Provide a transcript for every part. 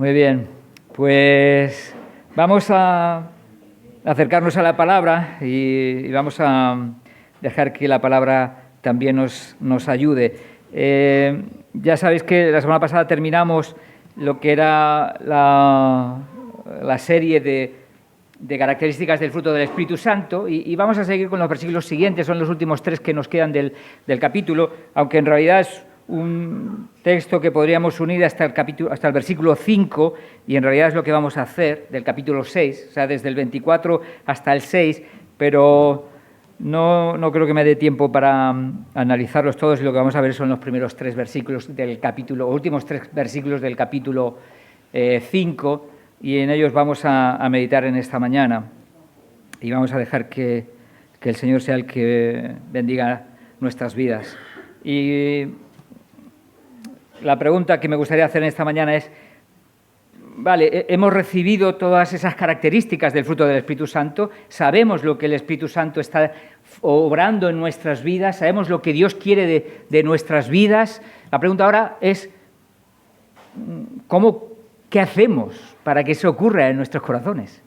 Muy bien, pues vamos a acercarnos a la palabra y vamos a dejar que la palabra también nos ayude. Ya sabéis que la semana pasada terminamos lo que era la serie de características del fruto del Espíritu Santo y vamos a seguir con los versículos siguientes, son los últimos 3 que nos quedan del capítulo, aunque en realidad es un texto que podríamos unir hasta el versículo 5 y en realidad es lo que vamos a hacer del capítulo 6, o sea, desde el 24 hasta el 6, pero no creo que me dé tiempo para analizarlos todos y lo que vamos a ver son los primeros 3 versículos del capítulo, últimos 3 versículos del capítulo 5 y en ellos vamos a meditar en esta mañana y vamos a dejar que el Señor sea el que bendiga nuestras vidas. Y la pregunta que me gustaría hacer en esta mañana es, vale, hemos recibido todas esas características del fruto del Espíritu Santo, sabemos lo que el Espíritu Santo está obrando en nuestras vidas, sabemos lo que Dios quiere de nuestras vidas. La pregunta ahora es, ¿qué hacemos para que eso ocurra en nuestros corazones?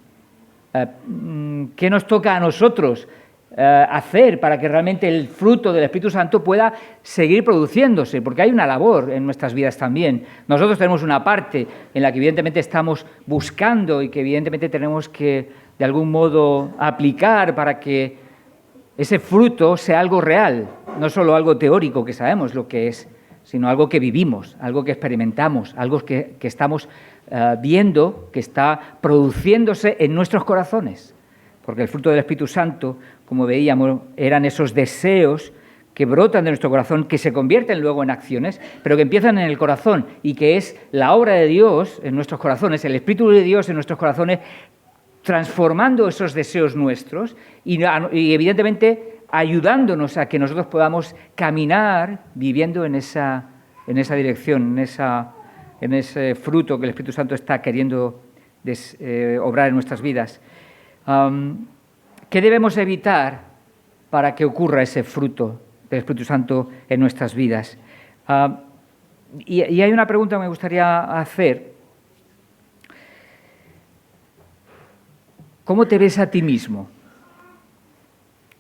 ¿Qué nos toca a nosotros hacer para que realmente el fruto del Espíritu Santo pueda seguir produciéndose? Porque hay una labor en nuestras vidas también. Nosotros tenemos una parte en la que evidentemente estamos buscando y que evidentemente tenemos que de algún modo aplicar para que ese fruto sea algo real, no solo algo teórico que sabemos lo que es, sino algo que vivimos, algo que experimentamos, algo que estamos viendo que está produciéndose en nuestros corazones. Porque el fruto del Espíritu Santo, como veíamos, eran esos deseos que brotan de nuestro corazón, que se convierten luego en acciones, pero que empiezan en el corazón y que es la obra de Dios en nuestros corazones, el Espíritu de Dios en nuestros corazones, transformando esos deseos nuestros y evidentemente ayudándonos a que nosotros podamos caminar viviendo en esa dirección, en ese fruto que el Espíritu Santo está queriendo obrar en nuestras vidas. ¿Qué debemos evitar para que ocurra ese fruto del Espíritu Santo en nuestras vidas? Y hay una pregunta que me gustaría hacer. ¿Cómo te ves a ti mismo?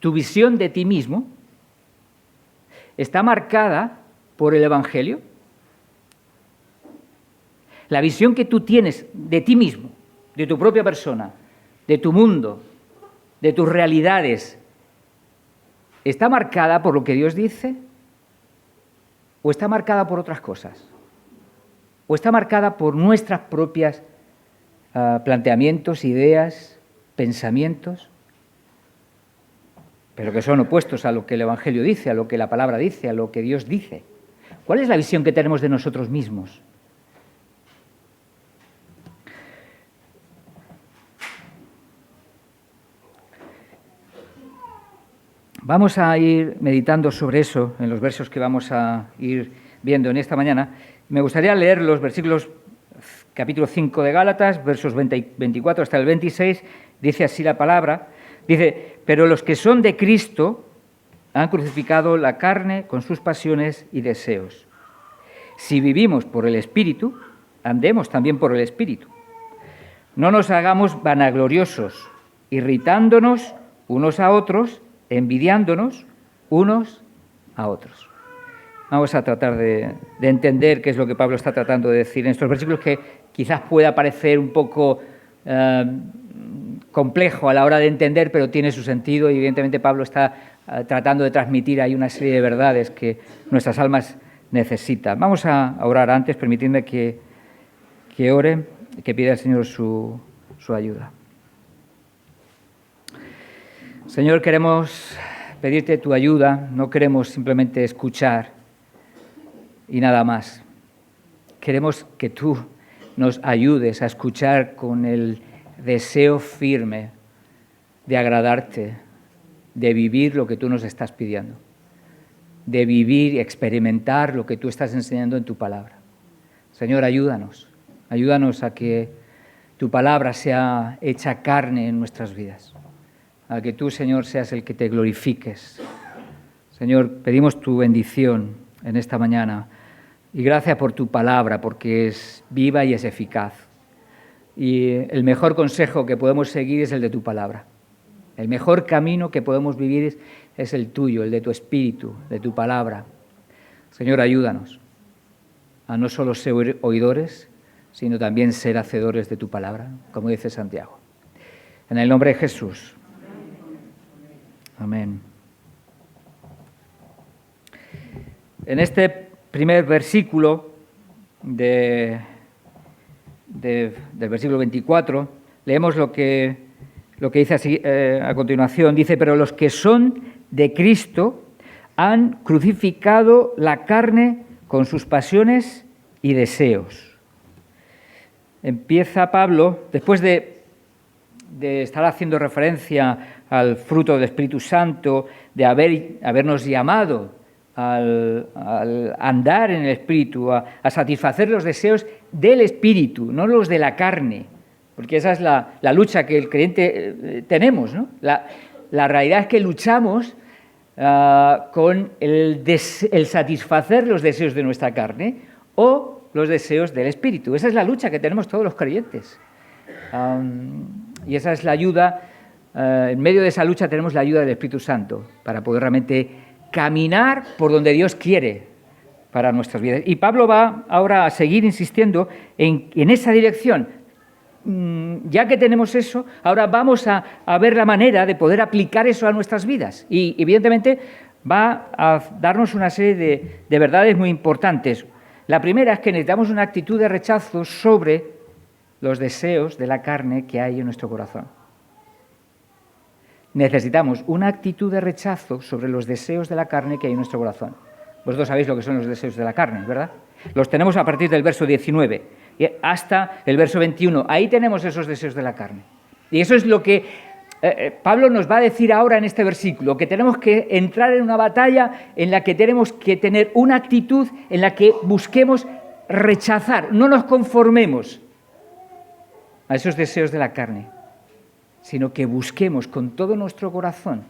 ¿Tu visión de ti mismo está marcada por el Evangelio? La visión que tú tienes de ti mismo, de tu propia persona, de tu mundo, de tus realidades, ¿está marcada por lo que Dios dice? ¿O está marcada por otras cosas? ¿O está marcada por nuestras propias planteamientos, ideas, pensamientos? Pero que son opuestos a lo que el Evangelio dice, a lo que la palabra dice, a lo que Dios dice. ¿Cuál es la visión que tenemos de nosotros mismos? Vamos a ir meditando sobre eso en los versos que vamos a ir viendo en esta mañana. Me gustaría leer los versículos, capítulo 5 de Gálatas, versos 24 hasta el 26, dice así la palabra, dice, pero los que son de Cristo han crucificado la carne con sus pasiones y deseos. Si vivimos por el Espíritu, andemos también por el Espíritu. No nos hagamos vanagloriosos, irritándonos unos a otros, envidiándonos unos a otros. Vamos a tratar de entender qué es lo que Pablo está tratando de decir en estos versículos, que quizás pueda parecer un poco complejo a la hora de entender, pero tiene su sentido y evidentemente Pablo está tratando de transmitir ahí una serie de verdades que nuestras almas necesitan. Vamos a orar antes, permitidme que ore, que pida al Señor su ayuda. Señor, queremos pedirte tu ayuda, no queremos simplemente escuchar y nada más. Queremos que tú nos ayudes a escuchar con el deseo firme de agradarte, de vivir lo que tú nos estás pidiendo, de vivir y experimentar lo que tú estás enseñando en tu palabra. Señor, ayúdanos a que tu palabra sea hecha carne en nuestras vidas. A que tú, Señor, seas el que te glorifiques. Señor, pedimos tu bendición en esta mañana y gracias por tu palabra, porque es viva y es eficaz. Y el mejor consejo que podemos seguir es el de tu palabra. El mejor camino que podemos vivir es el tuyo, el de tu espíritu, de tu palabra. Señor, ayúdanos a no solo ser oidores, sino también ser hacedores de tu palabra, como dice Santiago. En el nombre de Jesús. Amén. En este primer versículo del versículo 24, leemos lo que dice así, a continuación. Dice, pero los que son de Cristo han crucificado la carne con sus pasiones y deseos. Empieza Pablo, después de estar haciendo referencia al fruto del Espíritu Santo, de habernos llamado al andar en el Espíritu, a satisfacer los deseos del Espíritu, no los de la carne, porque esa es la lucha que el creyente tenemos, ¿no? La realidad es que luchamos con el satisfacer los deseos de nuestra carne o los deseos del Espíritu. Esa es la lucha que tenemos todos los creyentes. Y esa es la ayuda, en medio de esa lucha tenemos la ayuda del Espíritu Santo para poder realmente caminar por donde Dios quiere para nuestras vidas. Y Pablo va ahora a seguir insistiendo en esa dirección. Ya que tenemos eso, ahora vamos a ver la manera de poder aplicar eso a nuestras vidas. Y evidentemente va a darnos una serie de verdades muy importantes. La primera es que necesitamos una actitud de rechazo sobre los deseos de la carne que hay en nuestro corazón. Necesitamos una actitud de rechazo sobre los deseos de la carne que hay en nuestro corazón. Vosotros sabéis lo que son los deseos de la carne, ¿verdad? Los tenemos a partir del verso 19 hasta el verso 21. Ahí tenemos esos deseos de la carne. Y eso es lo que Pablo nos va a decir ahora en este versículo, que tenemos que entrar en una batalla en la que tenemos que tener una actitud en la que busquemos rechazar, no nos conformemos a esos deseos de la carne, sino que busquemos con todo nuestro corazón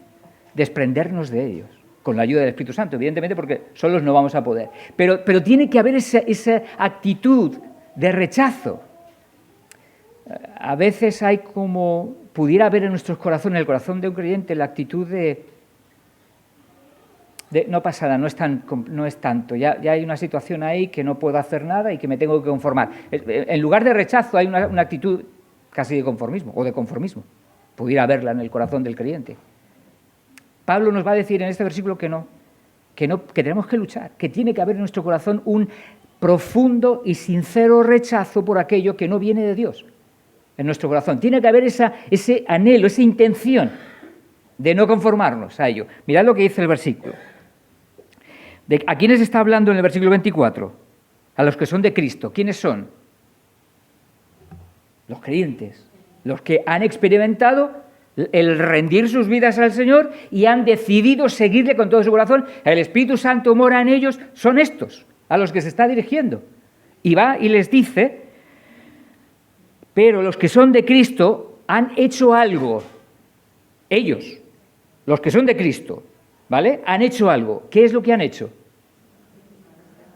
desprendernos de ellos, con la ayuda del Espíritu Santo, evidentemente, porque solos no vamos a poder. Pero tiene que haber esa actitud de rechazo. A veces hay como pudiera haber en nuestros corazones, en el corazón de un creyente, la actitud de no pasa nada, no es tanto, ya hay una situación ahí que no puedo hacer nada y que me tengo que conformar. En lugar de rechazo hay una actitud casi de conformismo o de conformismo. Pudiera haberla en el corazón del creyente. Pablo nos va a decir en este versículo que tenemos que luchar, que tiene que haber en nuestro corazón un profundo y sincero rechazo por aquello que no viene de Dios en nuestro corazón. Tiene que haber ese anhelo, esa intención de no conformarnos a ello. Mirad lo que dice el versículo. ¿A quiénes está hablando en el versículo 24? A los que son de Cristo. ¿Quiénes son? Los creyentes, los que han experimentado el rendir sus vidas al Señor y han decidido seguirle con todo su corazón. El Espíritu Santo mora en ellos, son estos a los que se está dirigiendo. Y va y les dice, pero los que son de Cristo han hecho algo. Ellos, los que son de Cristo, ¿vale? Han hecho algo. ¿Qué es lo que han hecho?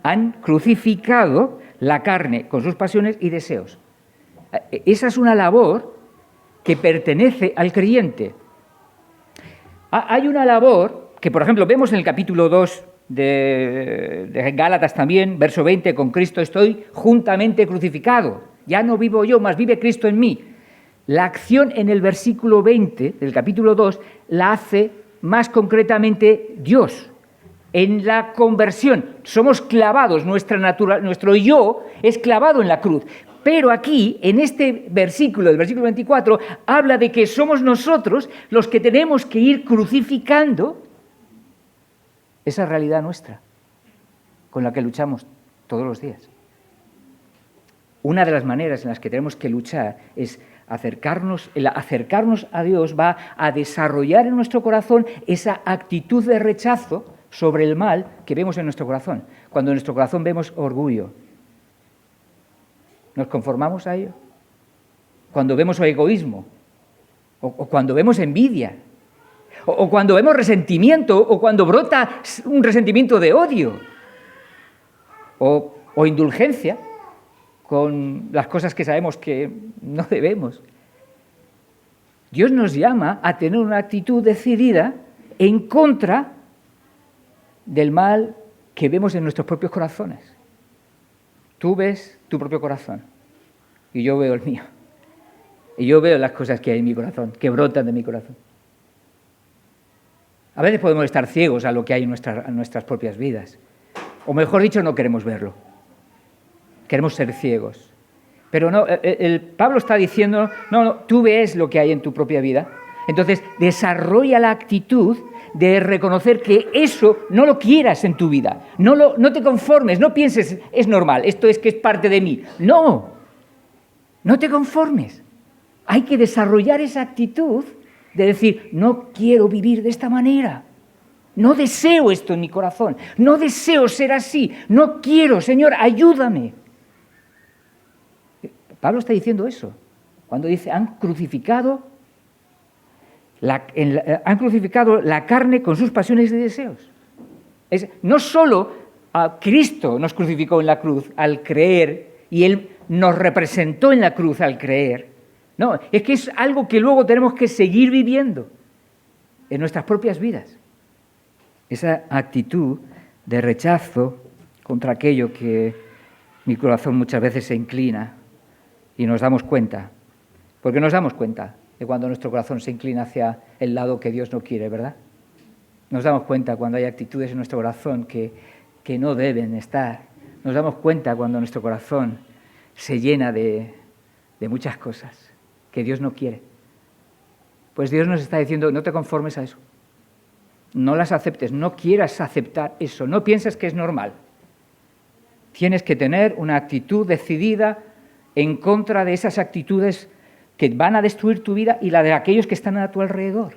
Han crucificado la carne con sus pasiones y deseos. Esa es una labor que pertenece al creyente. Hay una labor que, por ejemplo, vemos en el capítulo 2 de Gálatas también, verso 20, con Cristo estoy juntamente crucificado. Ya no vivo yo, mas vive Cristo en mí. La acción en el versículo 20 del capítulo 2 la hace más concretamente Dios. En la conversión somos clavados, nuestro yo es clavado en la cruz. Pero aquí, en este versículo, el versículo 24, habla de que somos nosotros los que tenemos que ir crucificando esa realidad nuestra, con la que luchamos todos los días. Una de las maneras en las que tenemos que luchar es acercarnos a Dios, va a desarrollar en nuestro corazón esa actitud de rechazo sobre el mal que vemos en nuestro corazón. Cuando en nuestro corazón vemos orgullo, ¿nos conformamos a ello? Cuando vemos egoísmo, o cuando vemos envidia, o cuando vemos resentimiento, o cuando brota un resentimiento de odio, o indulgencia con las cosas que sabemos que no debemos. Dios nos llama a tener una actitud decidida en contra del mal que vemos en nuestros propios corazones. Tú ves tu propio corazón y yo veo el mío. Y yo veo las cosas que hay en mi corazón, que brotan de mi corazón. A veces podemos estar ciegos a lo que hay en nuestras propias vidas. O mejor dicho, no queremos verlo. Queremos ser ciegos. Pero no, Pablo está diciendo, no, tú ves lo que hay en tu propia vida. Entonces, desarrolla la actitud de reconocer que eso no lo quieras en tu vida. No te conformes, no pienses, es normal, esto es que es parte de mí. No te conformes. Hay que desarrollar esa actitud de decir, no quiero vivir de esta manera. No deseo esto en mi corazón. No deseo ser así. No quiero, Señor, ayúdame. Pablo está diciendo eso. Cuando dice, han crucificado la carne con sus pasiones y deseos. No solo Cristo nos crucificó en la cruz al creer y Él nos representó en la cruz al creer. No, es que es algo que luego tenemos que seguir viviendo en nuestras propias vidas. Esa actitud de rechazo contra aquello que mi corazón muchas veces se inclina y nos damos cuenta. Porque nos damos cuenta de cuando nuestro corazón se inclina hacia el lado que Dios no quiere, ¿verdad? Nos damos cuenta cuando hay actitudes en nuestro corazón que no deben estar. Nos damos cuenta cuando nuestro corazón se llena de muchas cosas que Dios no quiere. Pues Dios nos está diciendo, no te conformes a eso. No las aceptes, no quieras aceptar eso, no pienses que es normal. Tienes que tener una actitud decidida en contra de esas actitudes que van a destruir tu vida y la de aquellos que están a tu alrededor.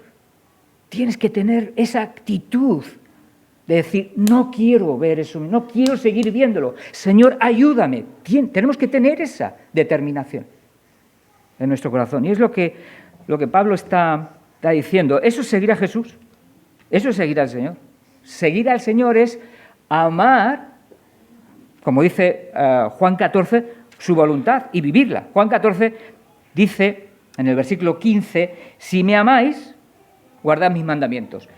Tienes que tener esa actitud de decir, no quiero ver eso, no quiero seguir viéndolo. Señor, ayúdame. Tenemos que tener esa determinación en nuestro corazón. Y es lo que Pablo está diciendo. Eso es seguir a Jesús. Eso es seguir al Señor. Seguir al Señor es amar, como dice Juan 14, su voluntad y vivirla. Juan 14 dice, en el versículo 15, si me amáis, guardad mis mandamientos.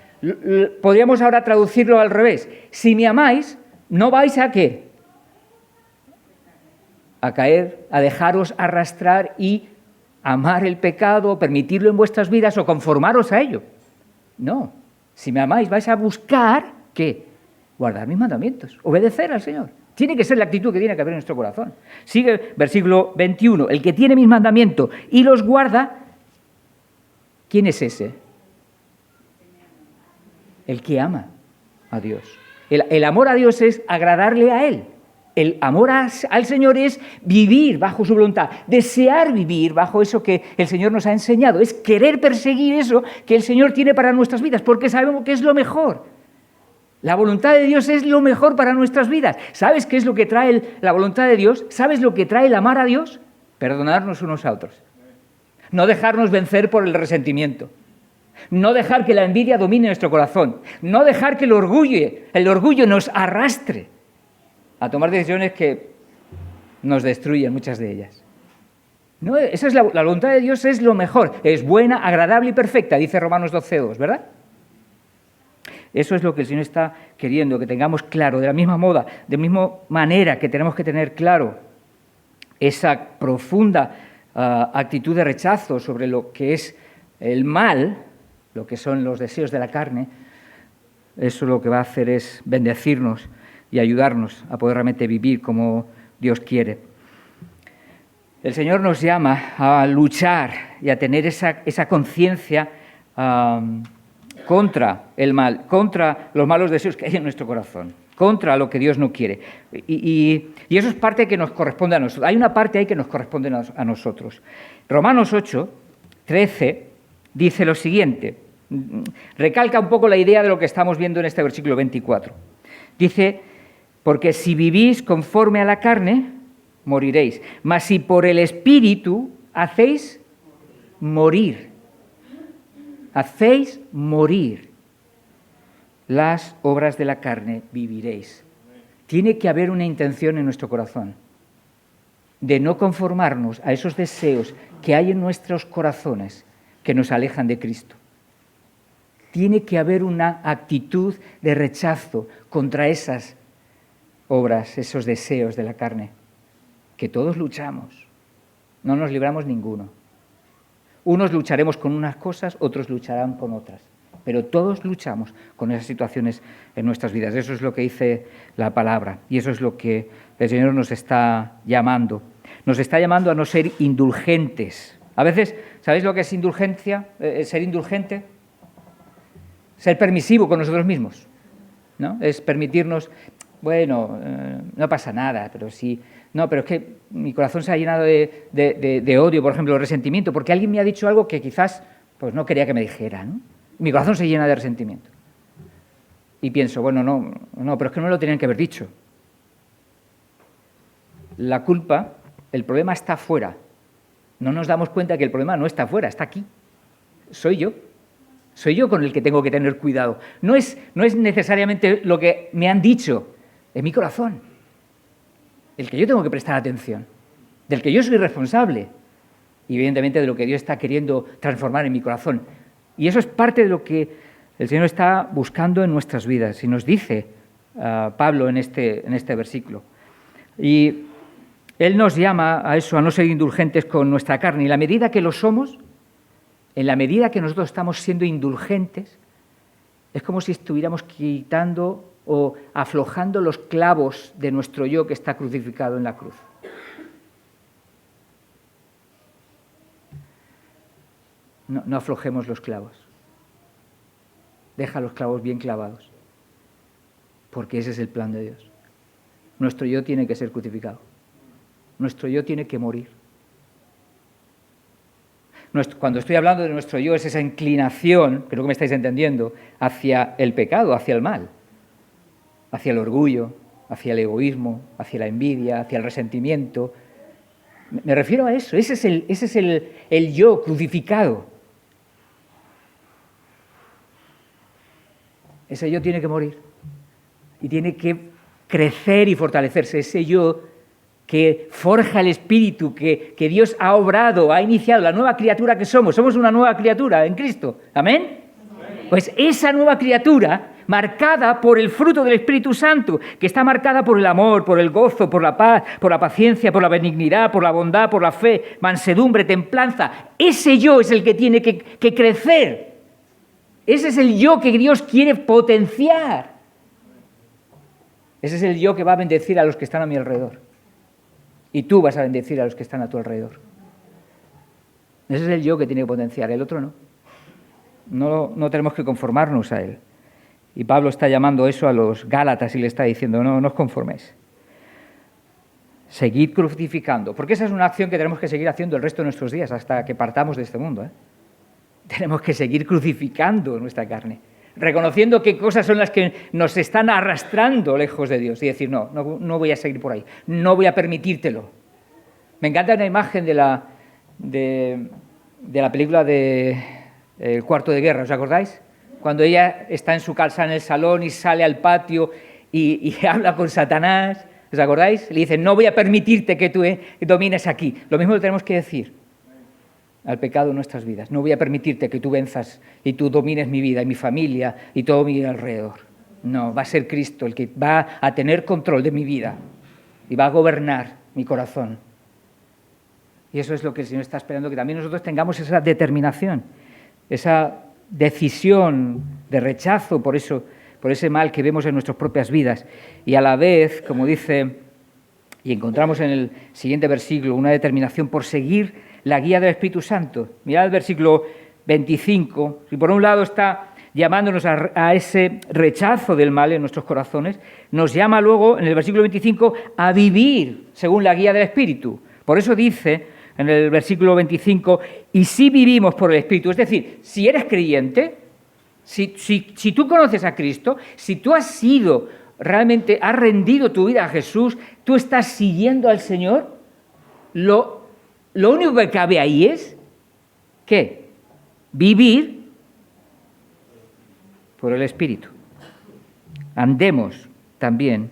Podríamos ahora traducirlo al revés. Si me amáis, no vais a ¿qué? A caer, a dejaros arrastrar y amar el pecado, permitirlo en vuestras vidas o conformaros a ello. No. Si me amáis, vais a buscar, ¿qué? Guardar mis mandamientos, obedecer al Señor. Tiene que ser la actitud que tiene que haber en nuestro corazón. Sigue versículo 21. El que tiene mis mandamientos y los guarda, ¿quién es ese? El que ama a Dios. El amor a Dios es agradarle a Él. El amor al Señor es vivir bajo su voluntad, desear vivir bajo eso que el Señor nos ha enseñado. Es querer perseguir eso que el Señor tiene para nuestras vidas, porque sabemos que es lo mejor. La voluntad de Dios es lo mejor para nuestras vidas. ¿Sabes qué es lo que trae la voluntad de Dios? ¿Sabes lo que trae el amar a Dios? Perdonarnos unos a otros. No dejarnos vencer por el resentimiento. No dejar que la envidia domine nuestro corazón. No dejar que el orgullo nos arrastre a tomar decisiones que nos destruyen, muchas de ellas. No, esa es la voluntad de Dios, es lo mejor. Es buena, agradable y perfecta, dice Romanos 12:2, ¿verdad? Eso es lo que el Señor está queriendo, que tengamos claro, de la misma manera que tenemos que tener claro esa profunda actitud de rechazo sobre lo que es el mal, lo que son los deseos de la carne. Eso lo que va a hacer es bendecirnos y ayudarnos a poder realmente vivir como Dios quiere. El Señor nos llama a luchar y a tener esa conciencia contra el mal, contra los malos deseos que hay en nuestro corazón, contra lo que Dios no quiere. Y eso es parte que nos corresponde a nosotros. Hay una parte ahí que nos corresponde a nosotros. Romanos 8:13 dice lo siguiente, recalca un poco la idea de lo que estamos viendo en este versículo 24. Dice, porque si vivís conforme a la carne, moriréis. Mas si por el Espíritu hacéis morir las obras de la carne, viviréis. Tiene que haber una intención en nuestro corazón. de no conformarnos a esos deseos que hay en nuestros corazones que nos alejan de Cristo. Tiene que haber una actitud de rechazo contra esas obras, esos deseos de la carne, que todos luchamos. No nos libramos ninguno. Unos lucharemos con unas cosas, otros lucharán con otras. Pero todos luchamos con esas situaciones en nuestras vidas. Eso es lo que dice la palabra y eso es lo que el Señor nos está llamando. Nos está llamando a no ser indulgentes. A veces, ¿sabéis lo que es indulgencia? Ser indulgente. Ser permisivo con nosotros mismos, ¿no? Es permitirnos, bueno, no pasa nada, pero sí. No, pero es que mi corazón se ha llenado de odio, por ejemplo, de resentimiento, porque alguien me ha dicho algo que quizás pues, no quería que me dijera, ¿no? Mi corazón se llena de resentimiento. Y pienso, bueno, no, pero es que no me lo tenían que haber dicho. La culpa, el problema está fuera. No nos damos cuenta que el problema no está fuera, está aquí. Soy yo. Soy yo con el que tengo que tener cuidado. No es necesariamente lo que me han dicho, es mi corazón. El que yo tengo que prestar atención, del que yo soy responsable y evidentemente de lo que Dios está queriendo transformar en mi corazón. Y eso es parte de lo que el Señor está buscando en nuestras vidas y nos dice Pablo en este versículo. Y Él nos llama a eso, a no ser indulgentes con nuestra carne. Y la medida que lo somos, en la medida que nosotros estamos siendo indulgentes, es como si estuviéramos quitando o aflojando los clavos de nuestro yo que está crucificado en la cruz. No aflojemos los clavos. Deja los clavos bien clavados, porque ese es el plan de Dios. Nuestro yo tiene que ser crucificado. Nuestro yo tiene que morir. Cuando estoy hablando de nuestro yo, es esa inclinación, creo que me estáis entendiendo, hacia el pecado, hacia el mal, hacia el orgullo, hacia el egoísmo, hacia la envidia, hacia el resentimiento. Me refiero a eso, ese es el yo crucificado. Ese yo tiene que morir y tiene que crecer y fortalecerse, ese yo que forja el espíritu, que Dios ha obrado, ha iniciado, la nueva criatura que somos una nueva criatura en Cristo, ¿amén? Pues esa nueva criatura, marcada por el fruto del Espíritu Santo, que está marcada por el amor, por el gozo, por la paz, por la paciencia, por la benignidad, por la bondad, por la fe, mansedumbre, templanza, ese yo es el que tiene que crecer. Ese es el yo que Dios quiere potenciar. Ese es el yo que va a bendecir a los que están a mi alrededor. Y tú vas a bendecir a los que están a tu alrededor. Ese es el yo que tiene que potenciar, el otro no. No tenemos que conformarnos a él. Y Pablo está llamando eso a los Gálatas y le está diciendo, no os conforméis. Seguid crucificando, porque esa es una acción que tenemos que seguir haciendo el resto de nuestros días hasta que partamos de este mundo. Tenemos que seguir crucificando nuestra carne, reconociendo qué cosas son las que nos están arrastrando lejos de Dios y decir, no voy a seguir por ahí, no voy a permitírtelo. Me encanta una imagen de la película de El cuarto de guerra, ¿os acordáis? Cuando ella está en su casa en el salón y sale al patio y habla con Satanás, ¿os acordáis? Le dice, no voy a permitirte que tú domines aquí. Lo mismo le tenemos que decir al pecado en nuestras vidas. No voy a permitirte que tú venzas y tú domines mi vida y mi familia y todo mi alrededor. No, va a ser Cristo el que va a tener control de mi vida y va a gobernar mi corazón. Y eso es lo que el Señor está esperando, que también nosotros tengamos esa determinación, esa decisión de rechazo por ese mal que vemos en nuestras propias vidas. Y a la vez, como dice, y encontramos en el siguiente versículo, una determinación por seguir la guía del Espíritu Santo. Mirad el versículo 25. Si por un lado está llamándonos a ese rechazo del mal en nuestros corazones, nos llama luego, en el versículo 25, a vivir según la guía del Espíritu. Por eso dice en el versículo 25, y si vivimos por el Espíritu, es decir, si eres creyente, si tú conoces a Cristo, si tú has rendido tu vida a Jesús, tú estás siguiendo al Señor, lo único que cabe ahí es, ¿qué? Vivir por el Espíritu. Andemos también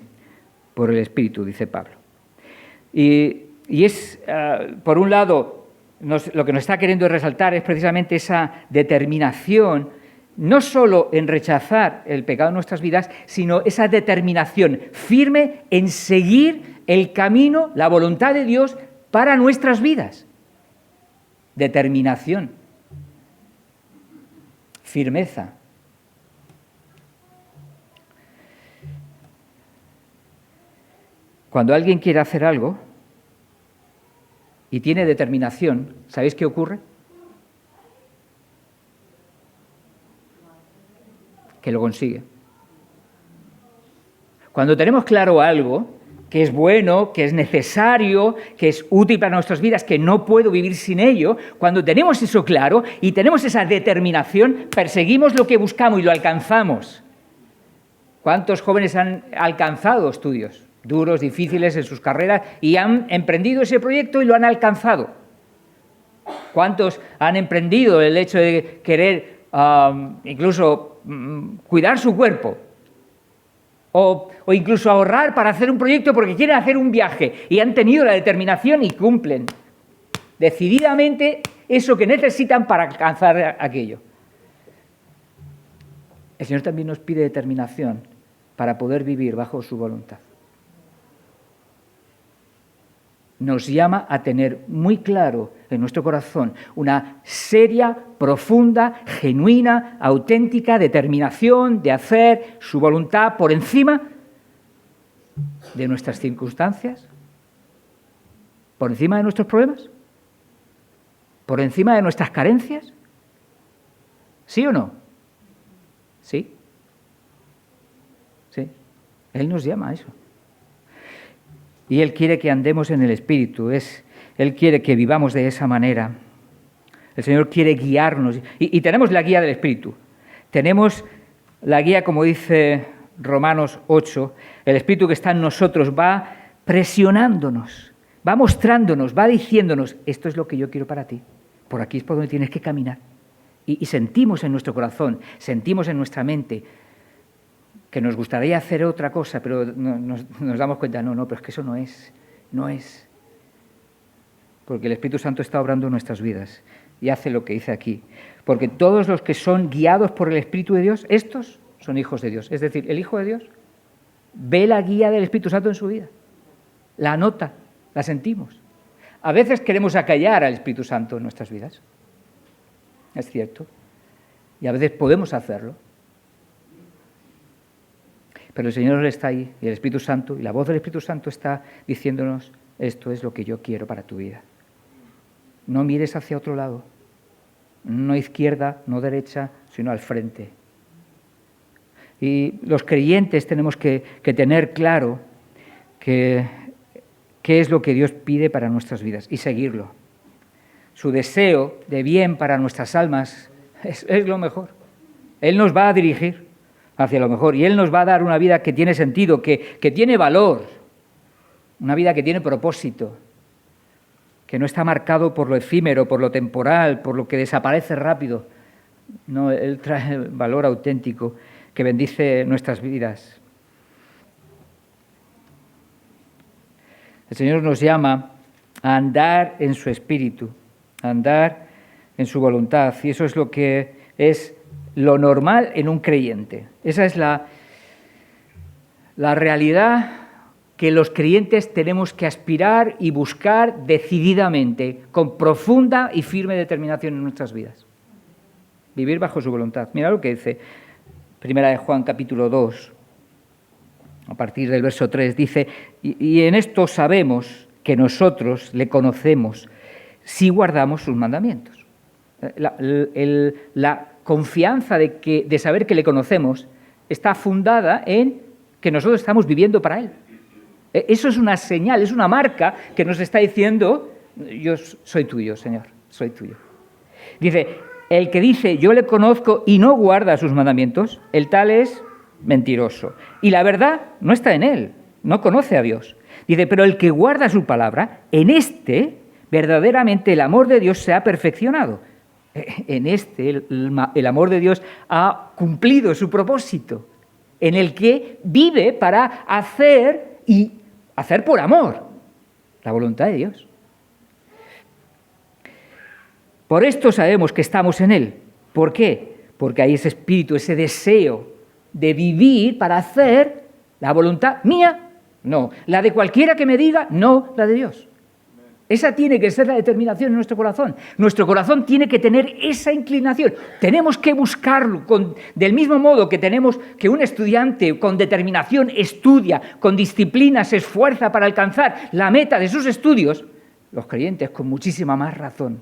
por el Espíritu, dice Pablo. Y Y es, por un lado, lo que nos está queriendo resaltar es precisamente esa determinación, no solo en rechazar el pecado en nuestras vidas, sino esa determinación firme en seguir el camino, la voluntad de Dios para nuestras vidas. Determinación, firmeza. Cuando alguien quiere hacer algo y tiene determinación, ¿sabéis qué ocurre? Que lo consigue. Cuando tenemos claro algo que es bueno, que es necesario, que es útil para nuestras vidas, que no puedo vivir sin ello, cuando tenemos eso claro y tenemos esa determinación, perseguimos lo que buscamos y lo alcanzamos. ¿Cuántos jóvenes han alcanzado estudios duros, difíciles en sus carreras y han emprendido ese proyecto y lo han alcanzado? ¿Cuántos han emprendido el hecho de querer incluso cuidar su cuerpo? O incluso ahorrar para hacer un proyecto porque quieren hacer un viaje y han tenido la determinación y cumplen decididamente eso que necesitan para alcanzar aquello. El Señor también nos pide determinación para poder vivir bajo su voluntad. Nos llama a tener muy claro en nuestro corazón una seria, profunda, genuina, auténtica determinación de hacer su voluntad por encima de nuestras circunstancias, por encima de nuestros problemas, por encima de nuestras carencias. ¿Sí o no? Sí. Sí. Él nos llama a eso. Y Él quiere que andemos en el Espíritu, Él quiere que vivamos de esa manera. El Señor quiere guiarnos. Y tenemos la guía del Espíritu. Tenemos la guía, como dice Romanos 8, el Espíritu que está en nosotros va presionándonos, va mostrándonos, va diciéndonos, esto es lo que yo quiero para ti, por aquí es por donde tienes que caminar. Y sentimos en nuestro corazón, sentimos en nuestra mente que nos gustaría hacer otra cosa, pero nos damos cuenta, no, pero es que eso no es. Porque el Espíritu Santo está obrando en nuestras vidas y hace lo que dice aquí. Porque todos los que son guiados por el Espíritu de Dios, estos son hijos de Dios. Es decir, el Hijo de Dios ve la guía del Espíritu Santo en su vida, la anota, la sentimos. A veces queremos acallar al Espíritu Santo en nuestras vidas, es cierto, y a veces podemos hacerlo. Pero el Señor está ahí, y el Espíritu Santo, y la voz del Espíritu Santo está diciéndonos, esto es lo que yo quiero para tu vida. No mires hacia otro lado, no izquierda, no derecha, sino al frente. Y los creyentes tenemos que tener claro qué es lo que Dios pide para nuestras vidas y seguirlo. Su deseo de bien para nuestras almas es lo mejor. Él nos va a dirigir hacia lo mejor y Él nos va a dar una vida que tiene sentido, que tiene valor, una vida que tiene propósito, que no está marcado por lo efímero, por lo temporal, por lo que desaparece rápido. No, Él trae valor auténtico que bendice nuestras vidas. El Señor nos llama a andar en su espíritu, a andar en su voluntad, y eso es lo que es lo normal en un creyente. Esa es la realidad que los creyentes tenemos que aspirar y buscar decididamente, con profunda y firme determinación en nuestras vidas. Vivir bajo su voluntad. Mira lo que dice Primera de Juan, capítulo 2, a partir del verso 3, dice, y en esto sabemos que nosotros le conocemos si guardamos sus mandamientos. La confianza de saber que le conocemos está fundada en que nosotros estamos viviendo para Él. Eso es una señal, es una marca que nos está diciendo, yo soy tuyo, Señor, soy tuyo. Dice, el que dice, yo le conozco y no guarda sus mandamientos, el tal es mentiroso. Y la verdad no está en él, no conoce a Dios. Dice, pero el que guarda su palabra, en este verdaderamente el amor de Dios se ha perfeccionado. En este el amor de Dios ha cumplido su propósito, en el que vive para hacer y hacer por amor. la voluntad de Dios. Por esto sabemos que estamos en Él. ¿Por qué? Porque hay ese espíritu, ese deseo de vivir para hacer la voluntad mía, no. La de cualquiera que me diga, no la de Dios. Esa tiene que ser la determinación en nuestro corazón. Nuestro corazón tiene que tener esa inclinación. Tenemos que buscarlo del mismo modo que tenemos que un estudiante con determinación estudia, con disciplina se esfuerza para alcanzar la meta de sus estudios. Los creyentes con muchísima más razón.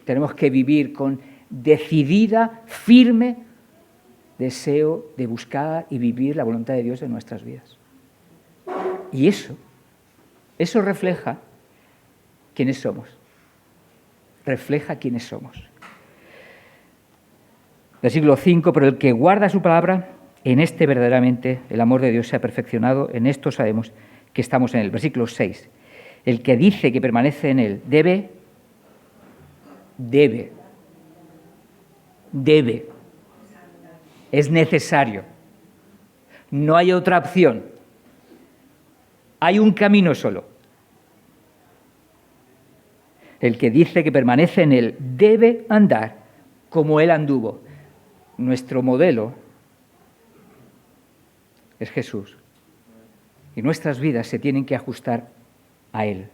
Tenemos que vivir con decidida, firme deseo de buscar y vivir la voluntad de Dios en nuestras vidas. Y eso refleja quiénes somos. Refleja quiénes somos. Versículo 5, pero el que guarda su palabra, en este verdaderamente el amor de Dios se ha perfeccionado, en esto sabemos que estamos en él. Versículo 6, el que dice que permanece en él debe, es necesario. No hay otra opción. Hay un camino solo. El que dice que permanece en él debe andar como él anduvo. Nuestro modelo es Jesús. Y nuestras vidas se tienen que ajustar a él,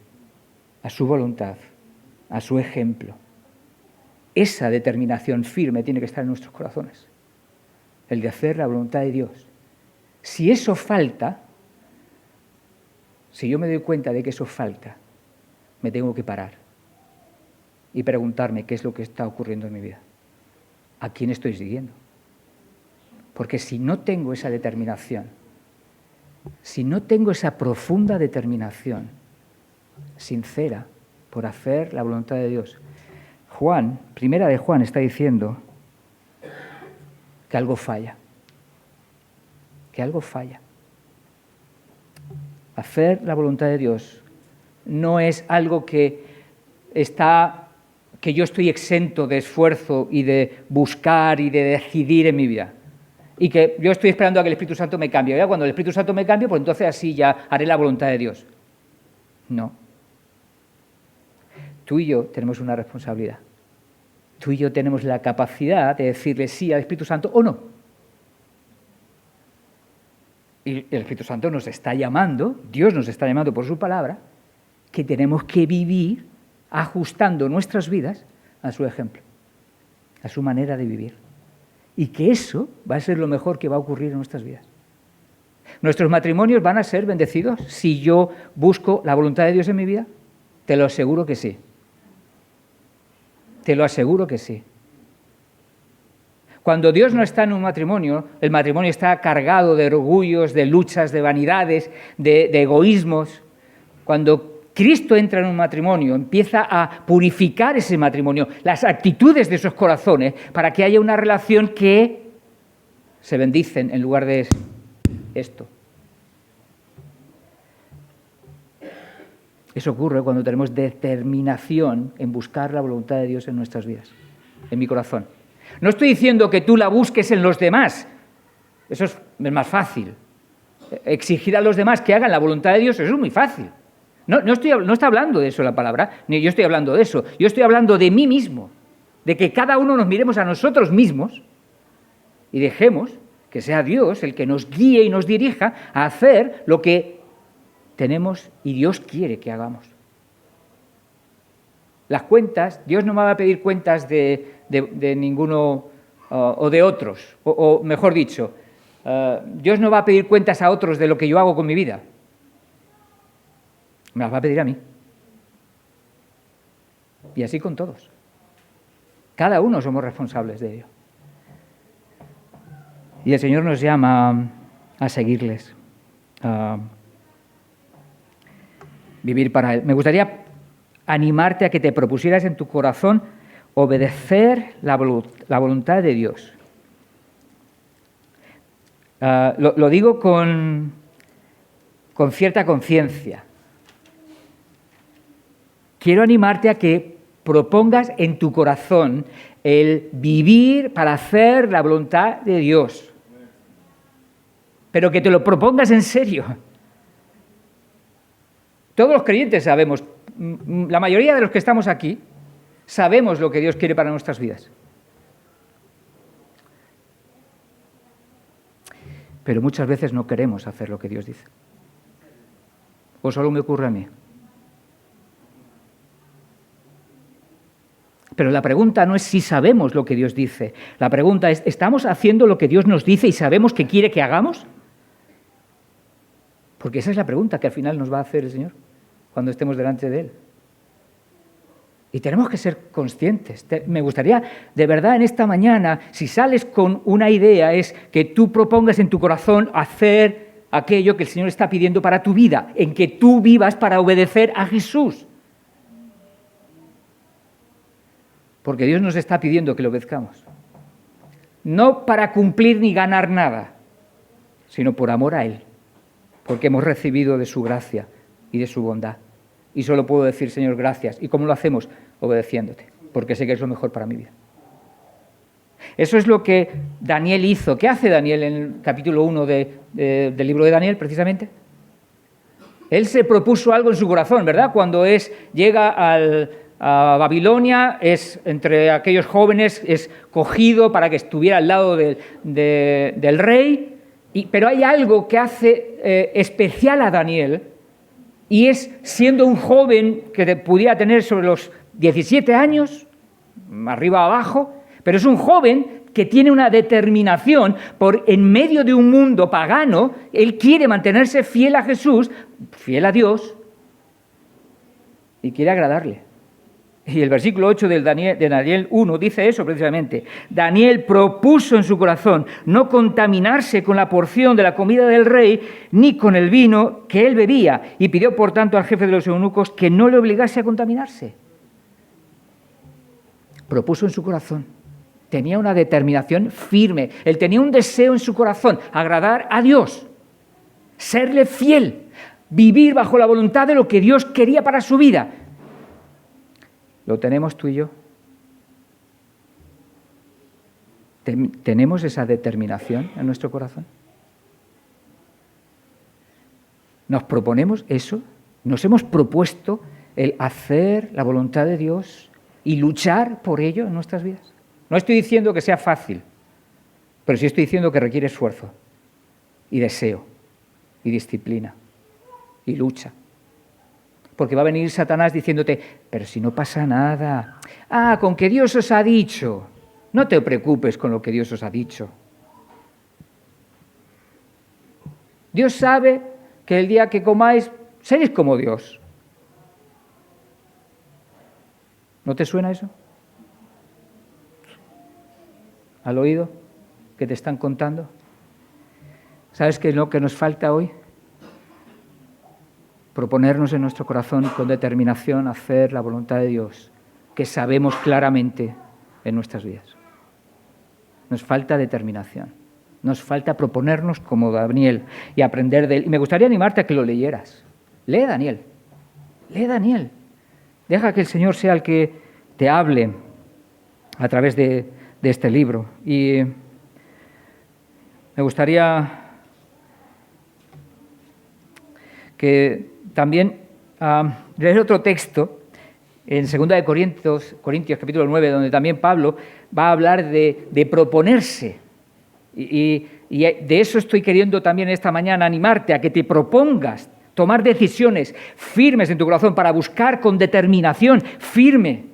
a su voluntad, a su ejemplo. Esa determinación firme tiene que estar en nuestros corazones. El de hacer la voluntad de Dios. Si eso falta, si yo me doy cuenta de que eso falta, me tengo que parar y preguntarme qué es lo que está ocurriendo en mi vida. ¿A quién estoy siguiendo? Porque si no tengo esa determinación, si no tengo esa profunda determinación sincera por hacer la voluntad de Dios, Primera de Juan está diciendo que algo falla. Que algo falla. Hacer la voluntad de Dios no es algo que yo estoy exento de esfuerzo y de buscar y de decidir en mi vida. Y que yo estoy esperando a que el Espíritu Santo me cambie. Ya cuando el Espíritu Santo me cambie, pues entonces así ya haré la voluntad de Dios. No. Tú y yo tenemos una responsabilidad. Tú y yo tenemos la capacidad de decirle sí al Espíritu Santo o no. Y el Espíritu Santo nos está llamando, Dios nos está llamando por su palabra, que tenemos que vivir ajustando nuestras vidas a su ejemplo, a su manera de vivir. Y que eso va a ser lo mejor que va a ocurrir en nuestras vidas. ¿Nuestros matrimonios van a ser bendecidos si yo busco la voluntad de Dios en mi vida? Te lo aseguro que sí. Te lo aseguro que sí. Cuando Dios no está en un matrimonio, el matrimonio está cargado de orgullos, de luchas, de vanidades, de egoísmos. Cuando Cristo entra en un matrimonio, empieza a purificar ese matrimonio, las actitudes de esos corazones, para que haya una relación que se bendicen en lugar de esto. Eso ocurre cuando tenemos determinación en buscar la voluntad de Dios en nuestras vidas, en mi corazón. No estoy diciendo que tú la busques en los demás. Eso es más fácil. Exigir a los demás que hagan la voluntad de Dios, eso es muy fácil. No está hablando de eso la palabra, ni yo estoy hablando de eso. Yo estoy hablando de mí mismo, de que cada uno nos miremos a nosotros mismos y dejemos que sea Dios el que nos guíe y nos dirija a hacer lo que tenemos y Dios quiere que hagamos. Las cuentas, Dios no me va a pedir cuentas de ninguno o de otros, o mejor dicho, Dios no va a pedir cuentas a otros de lo que yo hago con mi vida. Me las va a pedir a mí. Y así con todos. Cada uno somos responsables de ello. Y el Señor nos llama a seguirles, a vivir para Él. Me gustaría animarte a que te propusieras en tu corazón obedecer la voluntad de Dios. Lo digo con cierta conciencia. Quiero animarte a que propongas en tu corazón el vivir para hacer la voluntad de Dios. Pero que te lo propongas en serio. Todos los creyentes sabemos, la mayoría de los que estamos aquí, sabemos lo que Dios quiere para nuestras vidas. Pero muchas veces no queremos hacer lo que Dios dice. ¿O solo me ocurre a mí? Pero la pregunta no es si sabemos lo que Dios dice. La pregunta es, ¿estamos haciendo lo que Dios nos dice y sabemos que quiere que hagamos? Porque esa es la pregunta que al final nos va a hacer el Señor cuando estemos delante de Él. Y tenemos que ser conscientes. Me gustaría, de verdad, en esta mañana, si sales con una idea, es que tú propongas en tu corazón hacer aquello que el Señor está pidiendo para tu vida, en que tú vivas para obedecer a Jesús. Porque Dios nos está pidiendo que le obedezcamos. No para cumplir ni ganar nada, sino por amor a Él. Porque hemos recibido de su gracia y de su bondad. Y solo puedo decir, Señor, gracias. ¿Y cómo lo hacemos? Obedeciéndote, porque sé que es lo mejor para mi vida. Eso es lo que Daniel hizo. ¿Qué hace Daniel en el capítulo 1 del libro de Daniel, precisamente? Él se propuso algo en su corazón, ¿verdad? Cuando llega a Babilonia, es entre aquellos jóvenes, es cogido para que estuviera al lado del rey, pero hay algo que hace especial a Daniel, y es, siendo un joven que pudiera tener sobre los 17 años, arriba abajo, pero es un joven que tiene una determinación por, en medio de un mundo pagano, él quiere mantenerse fiel a Jesús, fiel a Dios, y quiere agradarle. Y el versículo 8 de Daniel 1 dice eso precisamente. Daniel propuso en su corazón no contaminarse con la porción de la comida del rey, ni con el vino que él bebía, y pidió por tanto al jefe de los eunucos que no le obligase a contaminarse. Propuso en su corazón. Tenía una determinación firme. Él tenía un deseo en su corazón, agradar a Dios, serle fiel, vivir bajo la voluntad de lo que Dios quería para su vida. ¿Lo tenemos tú y yo? ¿Tenemos esa determinación en nuestro corazón? ¿Nos proponemos eso? ¿Nos hemos propuesto el hacer la voluntad de Dios y luchar por ello en nuestras vidas? No estoy diciendo que sea fácil, pero sí estoy diciendo que requiere esfuerzo y deseo y disciplina y lucha. Porque va a venir Satanás diciéndote, pero si no pasa nada. Ah, con que Dios os ha dicho. No te preocupes con lo que Dios os ha dicho. Dios sabe que el día que comáis, seréis como Dios. ¿No te suena eso? ¿Al oído que te están contando? ¿Sabes qué es lo que nos falta hoy? Proponernos en nuestro corazón con determinación hacer la voluntad de Dios, que sabemos claramente en nuestras vidas. Nos falta determinación, nos falta proponernos como Daniel y aprender de él. Y me gustaría animarte a que lo leyeras. Lee Daniel, Deja que el Señor sea el que te hable a través de este libro. Y me gustaría que también leer otro texto en 2 Corintios capítulo 9, donde también Pablo va a hablar de proponerse. Y de eso estoy queriendo también esta mañana animarte a que te propongas tomar decisiones firmes en tu corazón para buscar con determinación firme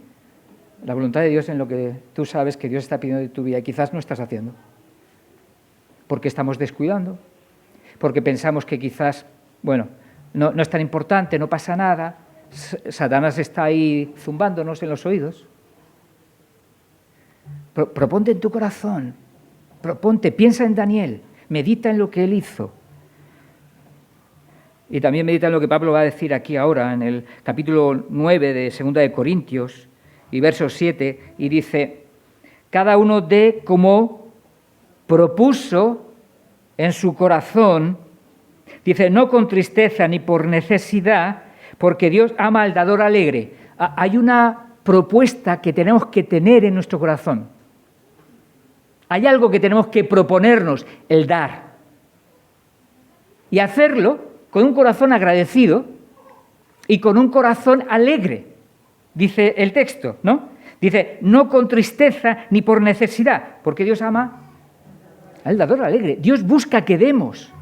la voluntad de Dios en lo que tú sabes que Dios está pidiendo de tu vida y quizás no estás haciendo. Porque estamos descuidando, porque pensamos que quizás, no es tan importante, no pasa nada. Satanás está ahí zumbándonos en los oídos. Proponte en tu corazón, piensa en Daniel, medita en lo que él hizo. Y también medita en lo que Pablo va a decir aquí ahora, en el capítulo 9 de 2 Corintios, y verso 7, y dice, cada uno dé como propuso en su corazón. Dice, no con tristeza ni por necesidad, porque Dios ama al dador alegre. Hay una propuesta que tenemos que tener en nuestro corazón. Hay algo que tenemos que proponernos, el dar. Y hacerlo con un corazón agradecido, y con un corazón alegre, dice el texto, ¿no? Dice, no con tristeza ni por necesidad, porque Dios ama al dador alegre. Dios busca que demos.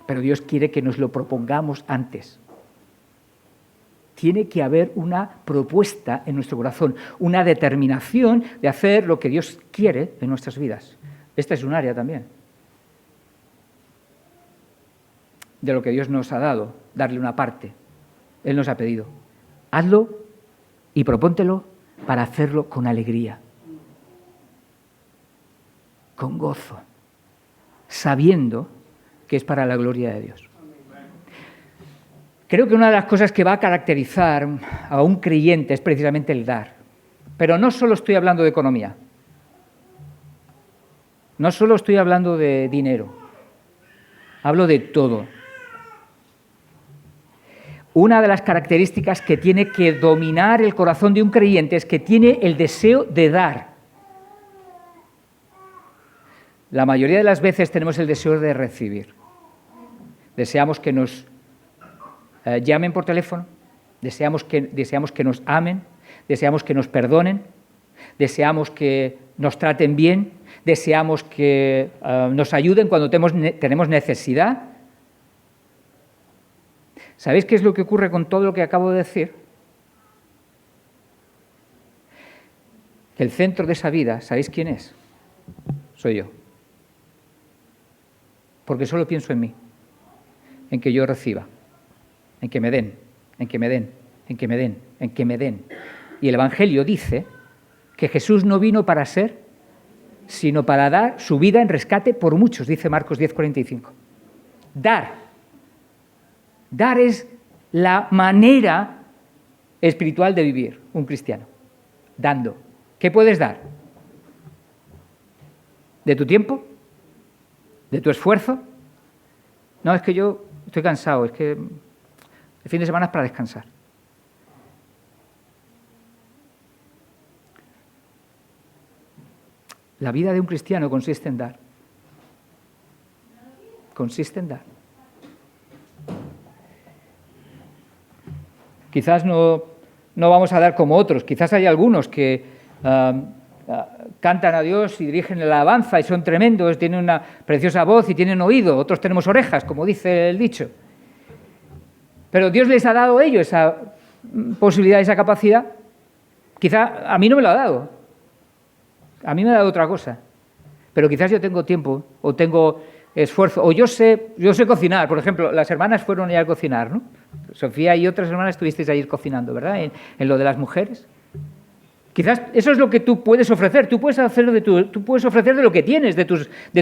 Pero Dios quiere que nos lo propongamos antes. Tiene que haber una propuesta en nuestro corazón, una determinación de hacer lo que Dios quiere en nuestras vidas. Esta es un área también de lo que Dios nos ha dado, darle una parte. Él nos ha pedido, hazlo y propóntelo para hacerlo con alegría, con gozo, sabiendo que es para la gloria de Dios. Creo que una de las cosas que va a caracterizar a un creyente es precisamente el dar. Pero no solo estoy hablando de economía, no solo estoy hablando de dinero, hablo de todo. Una de las características que tiene que dominar el corazón de un creyente es que tiene el deseo de dar. La mayoría de las veces tenemos el deseo de recibir. Deseamos que nos llamen por teléfono, deseamos que nos amen, deseamos que nos perdonen, deseamos que nos traten bien, deseamos que nos ayuden cuando tenemos necesidad. ¿Sabéis qué es lo que ocurre con todo lo que acabo de decir? Que el centro de esa vida, ¿sabéis quién es? Soy yo. Porque solo pienso en mí, en que yo reciba, en que me den, en que me den, en que me den, en que me den. Y el Evangelio dice que Jesús no vino para ser, sino para dar su vida en rescate por muchos, dice Marcos 10:45. Dar. Dar es la manera espiritual de vivir un cristiano. Dando. ¿Qué puedes dar? ¿De tu tiempo? ¿De tu esfuerzo? No, es que yo estoy cansado, es que el fin de semana es para descansar. La vida de un cristiano consiste en dar. Consiste en dar. Quizás no vamos a dar como otros, quizás hay algunos que cantan a Dios y dirigen la alabanza y son tremendos, tienen una preciosa voz y tienen oído, otros tenemos orejas, como dice el dicho. Pero Dios les ha dado a ellos esa posibilidad, esa capacidad. Quizá a mí no me lo ha dado, a mí me ha dado otra cosa, pero quizás yo tengo tiempo o tengo esfuerzo, o yo sé cocinar. Por ejemplo, las hermanas fueron ya a cocinar, ¿no? Sofía y otras hermanas estuvisteis ahí cocinando, ¿verdad? En lo de las mujeres. Quizás eso es lo que tú puedes ofrecer. Tú puedes ofrecer de lo que tienes, de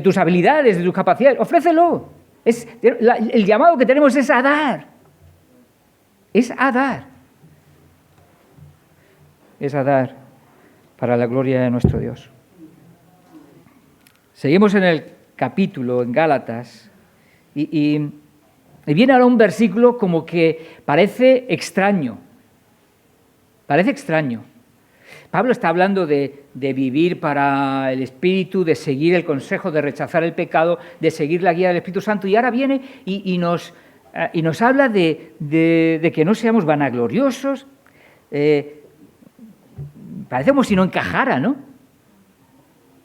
tus habilidades, de tus capacidades. Ofrécelo. El llamado que tenemos es a dar. Es a dar. Es a dar para la gloria de nuestro Dios. Seguimos en el capítulo, en Gálatas, y viene ahora un versículo como que parece extraño. Parece extraño. Pablo está hablando de vivir para el Espíritu, de seguir el consejo, de rechazar el pecado, de seguir la guía del Espíritu Santo, y ahora viene y nos habla de que no seamos vanagloriosos. Parece como si no encajara, ¿no?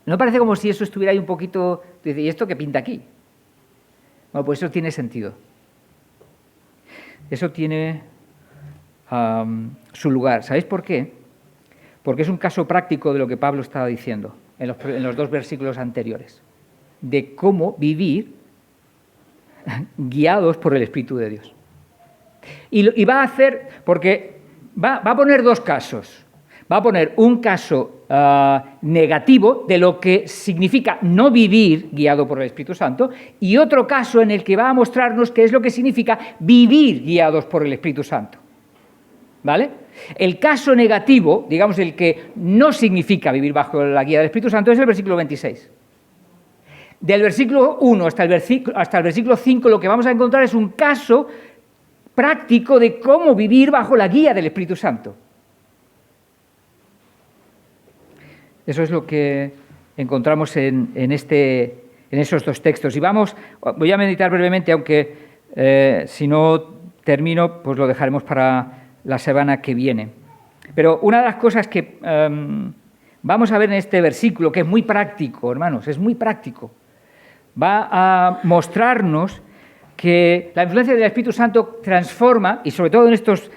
¿No parece como si eso estuviera ahí un poquito... ¿Y esto qué pinta aquí? Bueno, pues eso tiene sentido. Eso tiene su lugar. ¿Sabéis por qué? Porque es un caso práctico de lo que Pablo estaba diciendo en los dos versículos anteriores, de cómo vivir guiados por el Espíritu de Dios. Y va a hacer, porque va a poner dos casos. Va a poner un caso negativo de lo que significa no vivir guiado por el Espíritu Santo, y otro caso en el que va a mostrarnos qué es lo que significa vivir guiados por el Espíritu Santo. ¿Vale? El caso negativo, digamos el que no significa vivir bajo la guía del Espíritu Santo, es el versículo 26. Del versículo 1 hasta el versículo 5 lo que vamos a encontrar es un caso práctico de cómo vivir bajo la guía del Espíritu Santo. Eso es lo que encontramos en esos dos textos. Y voy a meditar brevemente, aunque si no termino, pues lo dejaremos para la semana que viene. Pero una de las cosas que vamos a ver en este versículo, que es muy práctico, hermanos, es muy práctico, va a mostrarnos que la influencia del Espíritu Santo transforma, y sobre todo en estos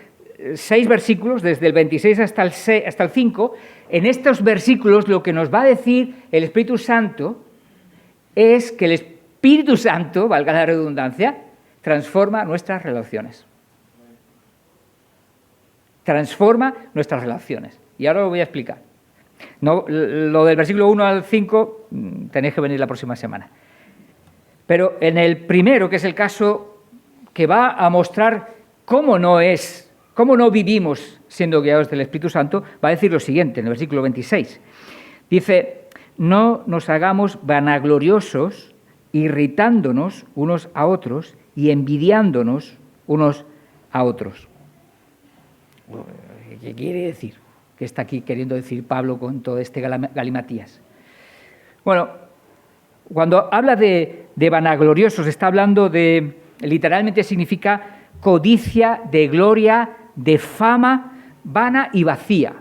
6 versículos, desde el 26 hasta el 5, en estos versículos lo que nos va a decir el Espíritu Santo es que el Espíritu Santo, valga la redundancia, transforma nuestras relaciones. Transforma nuestras relaciones. Y ahora lo voy a explicar. No, lo del versículo 1 al 5 tenéis que venir la próxima semana. Pero en el primero, que es el caso que va a mostrar cómo no vivimos siendo guiados del Espíritu Santo, va a decir lo siguiente, en el versículo 26. Dice, no nos hagamos vanagloriosos, irritándonos unos a otros y envidiándonos unos a otros. ¿Qué quiere decir? ¿Qué está aquí queriendo decir Pablo con todo este galimatías? Bueno, cuando habla de vanagloriosos, está hablando de, literalmente significa codicia de gloria, de fama, vana y vacía.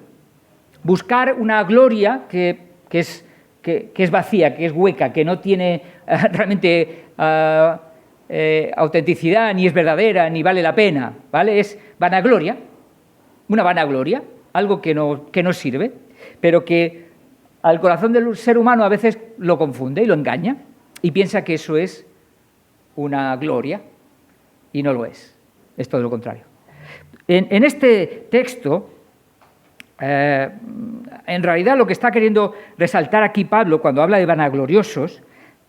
Buscar una gloria que es vacía, que es hueca, que no tiene realmente autenticidad, ni es verdadera, ni vale la pena, ¿vale? Es vanagloria, una vanagloria, algo que no sirve, pero que al corazón del ser humano a veces lo confunde y lo engaña y piensa que eso es una gloria y no lo es. Es todo lo contrario. En este texto, en realidad lo que está queriendo resaltar aquí Pablo cuando habla de vanagloriosos,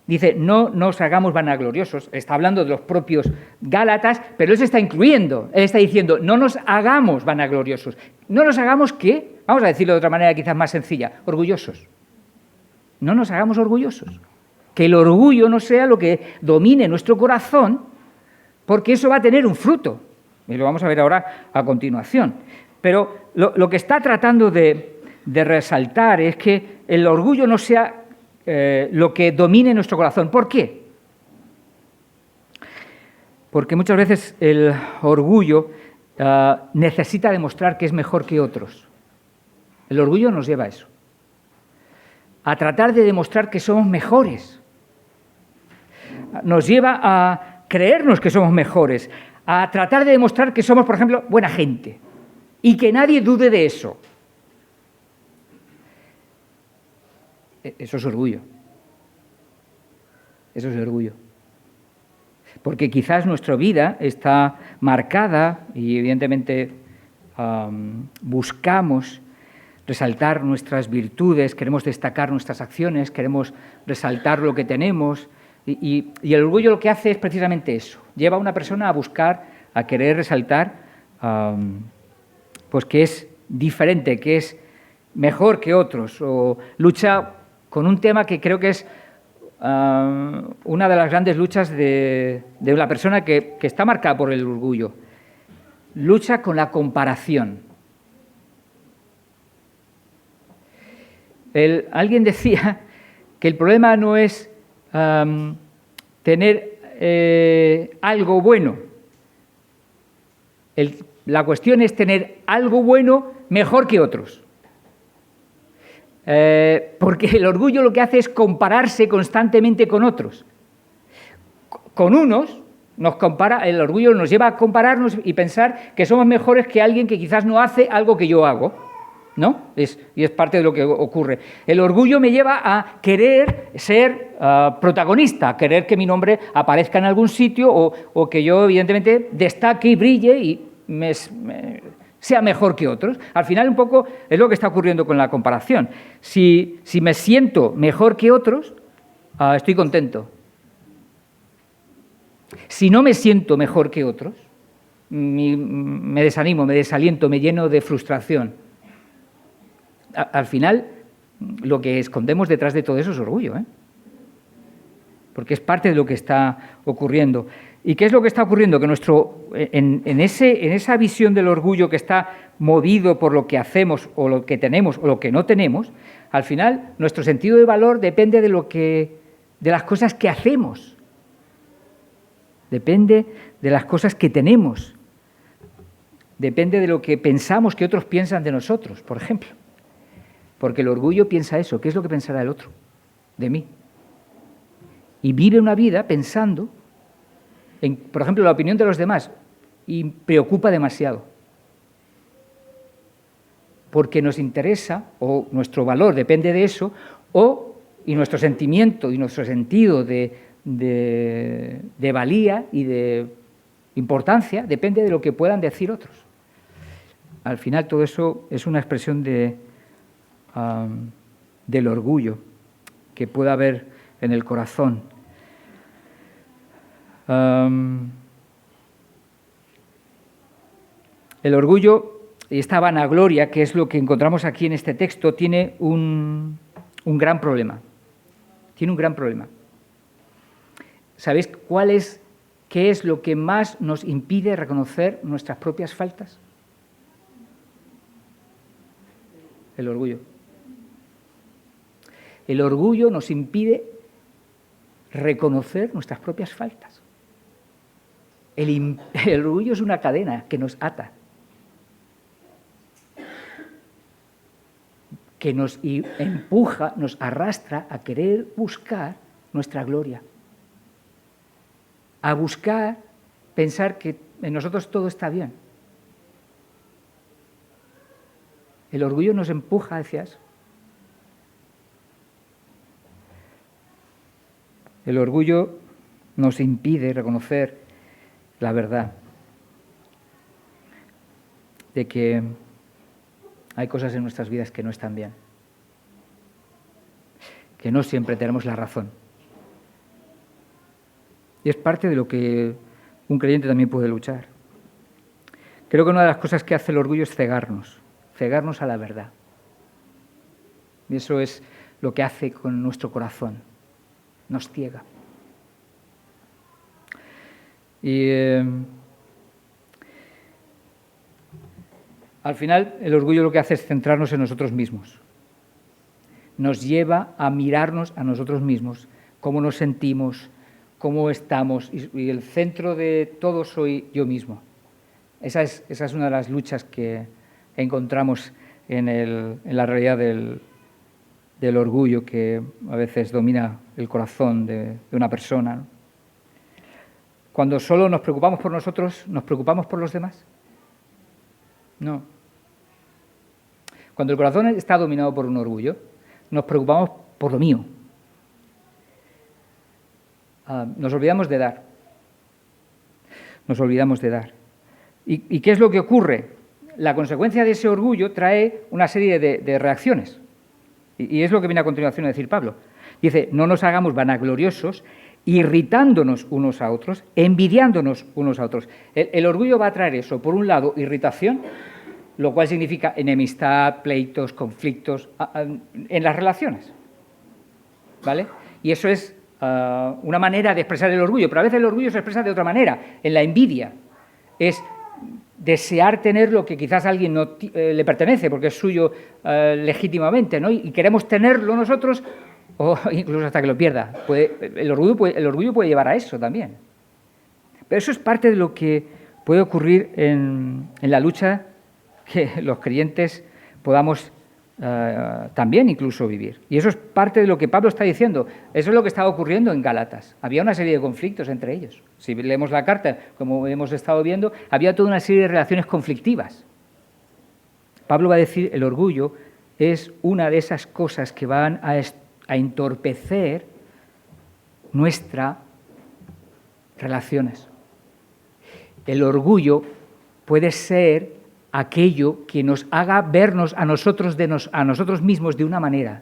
dice, no nos hagamos vanagloriosos. Está hablando de los propios Gálatas, pero él se está incluyendo. Él está diciendo, no nos hagamos vanagloriosos. No nos hagamos, ¿qué? Vamos a decirlo de otra manera quizás más sencilla, orgullosos. No nos hagamos orgullosos. Que el orgullo no sea lo que domine nuestro corazón, porque eso va a tener un fruto. Y lo vamos a ver ahora a continuación. Pero lo que está tratando de resaltar es que el orgullo no sea lo que domine nuestro corazón. ¿Por qué? Porque muchas veces el orgullo necesita demostrar que es mejor que otros. El orgullo nos lleva a eso. A tratar de demostrar que somos mejores. Nos lleva a creernos que somos mejores. A tratar de demostrar que somos, por ejemplo, buena gente. Y que nadie dude de eso. Eso es orgullo. Eso es orgullo. Porque quizás nuestra vida está marcada y evidentemente buscamos resaltar nuestras virtudes, queremos destacar nuestras acciones, queremos resaltar lo que tenemos y el orgullo lo que hace es precisamente eso. Lleva a una persona a buscar, a querer resaltar pues que es diferente, que es mejor que otros o lucha con un tema que creo que es una de las grandes luchas de una persona que está marcada por el orgullo. Lucha con la comparación. Alguien decía que el problema no es tener algo bueno. La cuestión es tener algo bueno mejor que otros. Porque el orgullo lo que hace es compararse constantemente con otros. Con unos el orgullo nos lleva a compararnos y pensar que somos mejores que alguien que quizás no hace algo que yo hago, ¿no? Y es parte de lo que ocurre. El orgullo me lleva a querer ser protagonista, a querer que mi nombre aparezca en algún sitio o que yo evidentemente destaque y brille y sea mejor que otros. Al final un poco es lo que está ocurriendo con la comparación. Si me siento mejor que otros, estoy contento. Si no me siento mejor que otros, me desanimo, me desaliento, me lleno de frustración. Al final, lo que escondemos detrás de todo eso es orgullo, porque es parte de lo que está ocurriendo. ¿Y qué es lo que está ocurriendo? Que en esa visión del orgullo que está movido por lo que hacemos o lo que tenemos o lo que no tenemos, al final nuestro sentido de valor depende de las cosas que hacemos. Depende de las cosas que tenemos. Depende de lo que pensamos que otros piensan de nosotros, por ejemplo. Porque el orgullo piensa eso. ¿Qué es lo que pensará el otro de mí? Y vive una vida pensando en, por ejemplo, la opinión de los demás y preocupa demasiado. Porque nos interesa, o nuestro valor depende de eso, y nuestro sentimiento y nuestro sentido de valía y de importancia depende de lo que puedan decir otros. Al final todo eso es una expresión del orgullo que puede haber en el corazón. El orgullo y esta vanagloria, que es lo que encontramos aquí en este texto, tiene un gran problema. Tiene un gran problema. ¿Sabéis qué es lo que más nos impide reconocer nuestras propias faltas? El orgullo. El orgullo nos impide reconocer nuestras propias faltas. El orgullo es una cadena que nos ata, que nos empuja, nos arrastra a querer buscar nuestra gloria, a buscar, pensar que en nosotros todo está bien. El orgullo nos empuja hacia eso. El orgullo nos impide reconocer la verdad de que hay cosas en nuestras vidas que no están bien, que no siempre tenemos la razón. Y es parte de lo que un creyente también puede luchar. Creo que una de las cosas que hace el orgullo es cegarnos a la verdad. Y eso es lo que hace con nuestro corazón, nos ciega. Y al final el orgullo lo que hace es centrarnos en nosotros mismos. Nos lleva a mirarnos a nosotros mismos, cómo nos sentimos, cómo estamos, y el centro de todo soy yo mismo. Esa es una de las luchas que encontramos en la realidad del orgullo que a veces domina el corazón de una persona, ¿no? Cuando solo nos preocupamos por nosotros, ¿nos preocupamos por los demás? No. Cuando el corazón está dominado por un orgullo, nos preocupamos por lo mío. Nos olvidamos de dar. Nos olvidamos de dar. ¿Y qué es lo que ocurre? La consecuencia de ese orgullo trae una serie de reacciones. Y es lo que viene a continuación a decir Pablo. Dice, no nos hagamos vanagloriosos, irritándonos unos a otros, envidiándonos unos a otros. El orgullo va a traer eso. Por un lado, irritación, lo cual significa enemistad, pleitos, conflictos en las relaciones. ¿Vale? Y eso es una manera de expresar el orgullo, pero a veces el orgullo se expresa de otra manera, en la envidia. Es desear tener lo que quizás a alguien no le pertenece, porque es suyo legítimamente, ¿no? Y queremos tenerlo nosotros, o incluso hasta que lo pierda. El orgullo puede llevar a eso también. Pero eso es parte de lo que puede ocurrir en la lucha que los creyentes podamos también incluso vivir. Y eso es parte de lo que Pablo está diciendo. Eso es lo que estaba ocurriendo en Gálatas. Había una serie de conflictos entre ellos. Si leemos la carta, como hemos estado viendo, había toda una serie de relaciones conflictivas. Pablo va a decir, el orgullo es una de esas cosas que van a entorpecer nuestras relaciones. El orgullo puede ser aquello que nos haga vernos a nosotros mismos de una manera.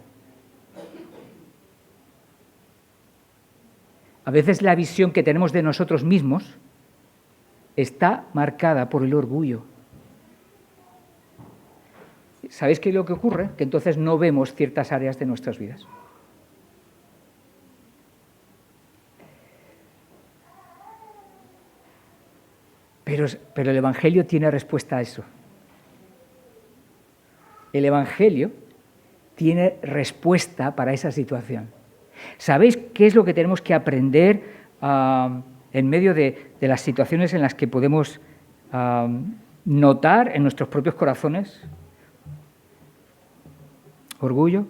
A veces la visión que tenemos de nosotros mismos está marcada por el orgullo. ¿Sabéis qué es lo que ocurre? Que entonces no vemos ciertas áreas de nuestras vidas. Pero el Evangelio tiene respuesta a eso. El Evangelio tiene respuesta para esa situación. ¿Sabéis qué es lo que tenemos que aprender en medio de las situaciones en las que podemos notar en nuestros propios corazones? Orgullo.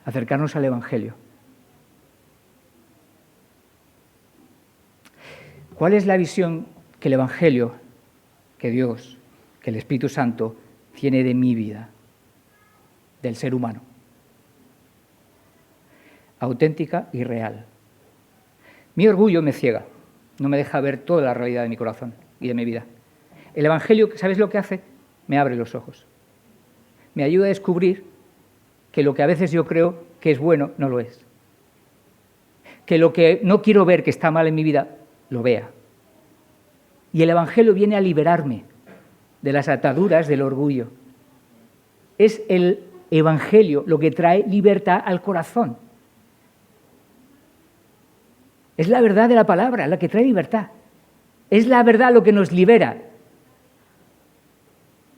Acercarnos al Evangelio. ¿Cuál es la visión que el Evangelio, que Dios, que el Espíritu Santo tiene de mi vida, del ser humano? Auténtica y real. Mi orgullo me ciega, no me deja ver toda la realidad de mi corazón y de mi vida. El Evangelio, ¿sabes lo que hace? Me abre los ojos. Me ayuda a descubrir que lo que a veces yo creo que es bueno, no lo es. Que lo que no quiero ver que está mal en mi vida, lo vea. Y el Evangelio viene a liberarme de las ataduras del orgullo. Es el Evangelio lo que trae libertad al corazón. Es la verdad de la palabra la que trae libertad. Es la verdad lo que nos libera.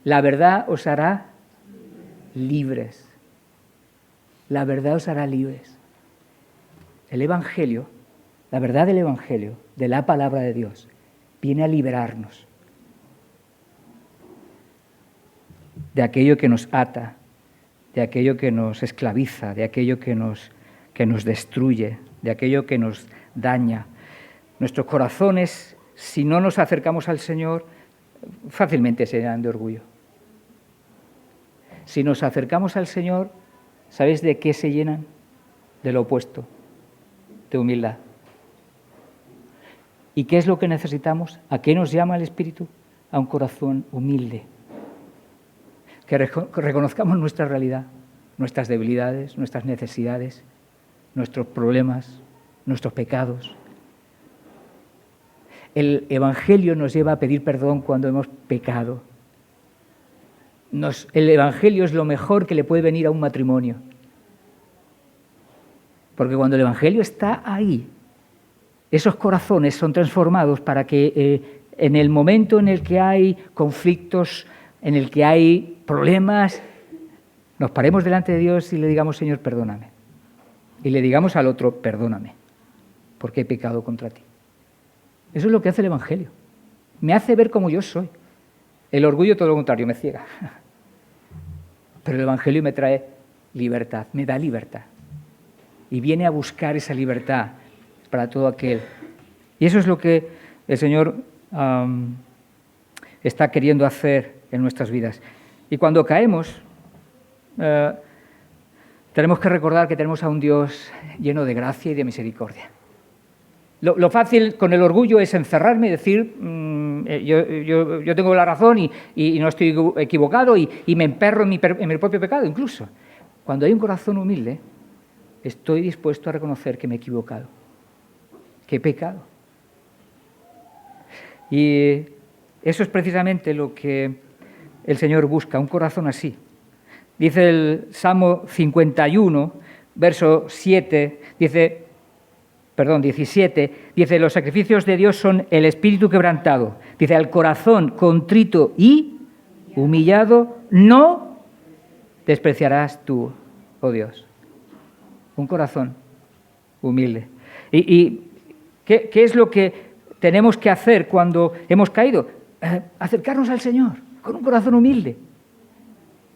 La verdad os hará libres. La verdad os hará libres. El Evangelio, la verdad del Evangelio, de la palabra de Dios, viene a liberarnos de aquello que nos ata, de aquello que nos esclaviza, de aquello que nos destruye, de aquello que nos daña. Nuestros corazones, si no nos acercamos al Señor, fácilmente se llenan de orgullo. Si nos acercamos al Señor, ¿sabéis de qué se llenan? De lo opuesto, de humildad. ¿Y qué es lo que necesitamos? ¿A qué nos llama el Espíritu? A un corazón humilde. Que reconozcamos nuestra realidad, nuestras debilidades, nuestras necesidades, nuestros problemas, nuestros pecados. El Evangelio nos lleva a pedir perdón cuando hemos pecado. El Evangelio es lo mejor que le puede venir a un matrimonio. Porque cuando el Evangelio está ahí, esos corazones son transformados para que en el momento en el que hay conflictos, en el que hay problemas, nos paremos delante de Dios y le digamos, Señor, perdóname. Y le digamos al otro, perdóname, porque he pecado contra ti. Eso es lo que hace el Evangelio. Me hace ver como yo soy. El orgullo, todo lo contrario, me ciega. Pero el Evangelio me trae libertad, me da libertad. Y viene a buscar esa libertad para todo aquel. Y eso es lo que el Señor está queriendo hacer en nuestras vidas. Y cuando caemos, tenemos que recordar que tenemos a un Dios lleno de gracia y de misericordia. Lo fácil con el orgullo es encerrarme y decir, yo tengo la razón y no estoy equivocado y me emperro en mi propio pecado incluso. Cuando hay un corazón humilde, estoy dispuesto a reconocer que me he equivocado, que he pecado. Y eso es precisamente lo que el Señor busca, un corazón así. Dice el Salmo 51, verso 17, dice, los sacrificios de Dios son el espíritu quebrantado. Dice, al corazón contrito y humillado no despreciarás tú, oh Dios. Un corazón humilde. ¿Y qué es lo que tenemos que hacer cuando hemos caído? Acercarnos al Señor con un corazón humilde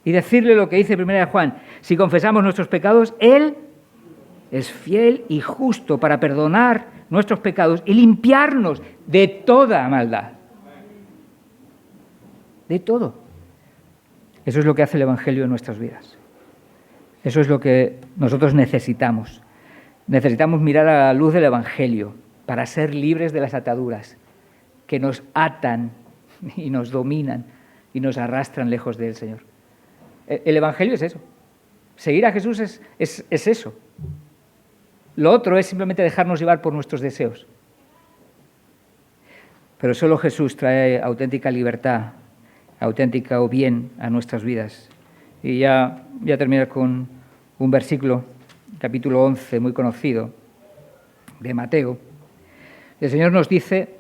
y decirle lo que dice 1 Juan, si confesamos nuestros pecados, Él es fiel y justo para perdonar nuestros pecados y limpiarnos de toda maldad. De todo. Eso es lo que hace el Evangelio en nuestras vidas. Eso es lo que nosotros necesitamos. Necesitamos mirar a la luz del Evangelio para ser libres de las ataduras que nos atan y nos dominan y nos arrastran lejos del Señor. El Evangelio es eso. Seguir a Jesús es eso. Lo otro es simplemente dejarnos llevar por nuestros deseos. Pero solo Jesús trae auténtica libertad, auténtica o bien a nuestras vidas. Y ya voy a terminar con un versículo, capítulo 11, muy conocido, de Mateo, el Señor nos dice: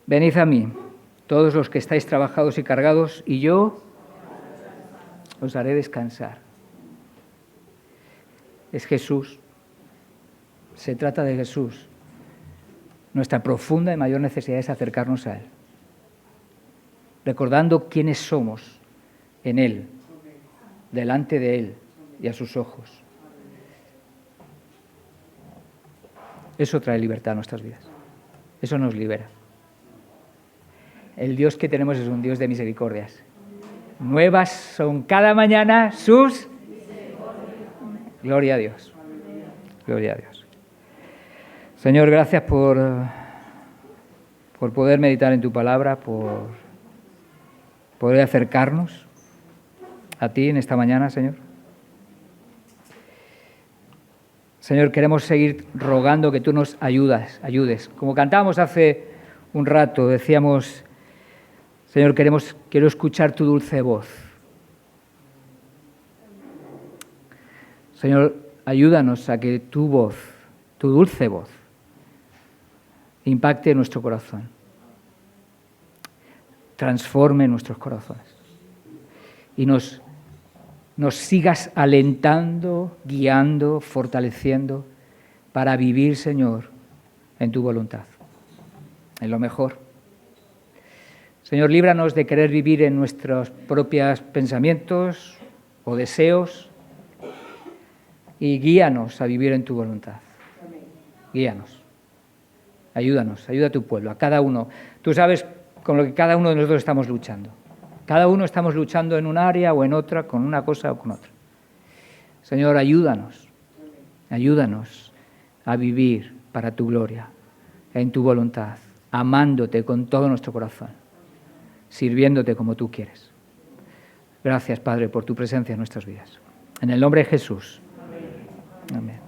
venid a mí, todos los que estáis trabajados y cargados, y yo os haré descansar. Es Jesús, se trata de Jesús. Nuestra profunda y mayor necesidad es acercarnos a Él, recordando quiénes somos en Él, delante de Él y a sus ojos. Eso trae libertad a nuestras vidas, eso nos libera. El Dios que tenemos es un Dios de misericordias. Nuevas son cada mañana sus misericordias. Gloria a Dios. Gloria a Dios. Señor, gracias por poder meditar en tu palabra, por poder acercarnos a ti en esta mañana, Señor. Señor, queremos seguir rogando que tú nos ayudes. Como cantábamos hace un rato, decíamos: Señor, quiero escuchar tu dulce voz. Señor, ayúdanos a que tu voz, tu dulce voz, impacte en nuestro corazón, transforme nuestros corazones y nos sigas alentando, guiando, fortaleciendo para vivir, Señor, en tu voluntad, en lo mejor. Señor, líbranos de querer vivir en nuestros propios pensamientos o deseos y guíanos a vivir en tu voluntad. Guíanos. Ayúdanos, ayuda a tu pueblo, a cada uno. Tú sabes con lo que cada uno de nosotros estamos luchando. Cada uno estamos luchando en un área o en otra, con una cosa o con otra. Señor, ayúdanos a vivir para tu gloria, en tu voluntad, amándote con todo nuestro corazón, sirviéndote como tú quieres. Gracias, Padre, por tu presencia en nuestras vidas. En el nombre de Jesús. Amén.